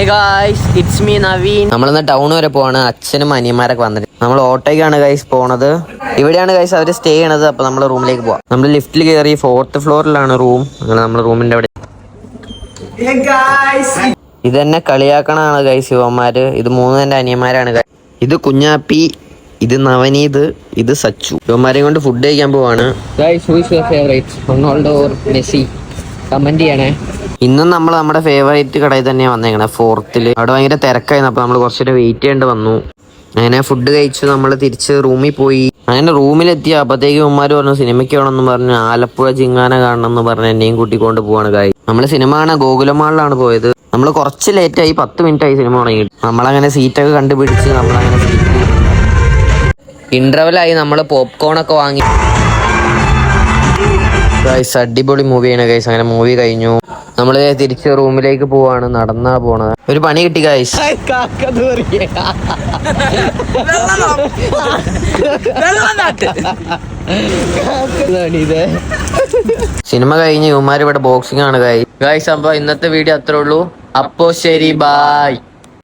Guys, it's me Naveen. നമ്മളിന്ന് town വരെ പോവാണ്. അച്ഛനും അനിയന്മാരൊക്കെ വന്നിട്ട് നമ്മൾ ഓട്ടോയ്ക്കാണ് ഗൈസ് പോണത്. ഇവിടെയാണ് ഗൈസ് അവർ സ്റ്റേ ചെയ്യണത്. അപ്പൊ നമ്മൾ റൂമിലേക്ക് പോവാം. നമ്മൾ ലിഫ്റ്റിൽ കയറി 4th ഫ്ലോറിലാണ് റൂം. അങ്ങനെ നമ്മൾ റൂമിന്റെ അവിടെ ഇതെന്നെ കളിയാക്കണാണ് ഗൈസ് ഇവന്മാര്. ഇത് 3 എൻ്റെ അനിയന്മാരാണ്. ഇത് കുഞ്ഞാപ്പി, ഇത് നവനീത്, ഇത് സച്ചു. ഇവന്മാരെയും കൊണ്ട് ഫുഡ് കഴിക്കാൻ പോവാണ്. Guys, who is your favourite, Ronaldo or Messi? Comment ചെയ്യണേ. ഇന്നും നമ്മൾ നമ്മുടെ ഫേവറേറ്റ് കടയിൽ തന്നെയാണ് വന്നേക്കണേ, 4th. അവിടെ ഭയങ്കര തിരക്കായിരുന്നു. അപ്പോൾ നമ്മൾ കുറച്ചുകൂടെ വെയിറ്റ് ചെയ്യേണ്ടി വന്നു. അങ്ങനെ ഫുഡ് കഴിച്ചു. നമ്മൾ തിരിച്ച് റൂമിൽ പോയി. അങ്ങനെ റൂമിലെത്തി. അപ്പോഴത്തേക്കും ഉമ്മാർ പറഞ്ഞു സിനിമയ്ക്ക് വേണമെന്ന് പറഞ്ഞു. ആലപ്പുഴ ജിങ്ങാന കാണണം എന്ന് പറഞ്ഞ് എന്നെയും കൂട്ടിക്കൊണ്ട് പോവാണ് ഗായ്. നമ്മൾ സിനിമ കാണാൻ ഗോകുലമാളിലാണ് പോയത്. നമ്മൾ കുറച്ച് ലേറ്റായി, 10 മിനിറ്റ് ആയി സിനിമ തുടങ്ങിയിട്ട്. നമ്മളങ്ങനെ സീറ്റൊക്കെ കണ്ടുപിടിച്ച് നമ്മളങ്ങനെ ഇന്റർവെല്ലായി. നമ്മൾ പോപ്കോൺ ഒക്കെ വാങ്ങി ഗൈസ്. അടിപൊളി മൂവിയാണ് ഗൈസ്. അങ്ങനെ മൂവി കഴിഞ്ഞു. നമ്മൾ തിരിച്ച് റൂമിലേക്ക് പോവാണ്. നടന്നാ പോണത്. ഒരു പണി കിട്ടി ഗൈസ്. സിനിമ കഴിഞ്ഞ് ഇവന്മാർ ഇവിടെ ബോക്സിംഗ് ആണ് ഗൈസ്. അപ്പൊ ഇന്നത്തെ വീഡിയോ അത്രേ ഉള്ളൂ. അപ്പോ ശരി, ബൈ.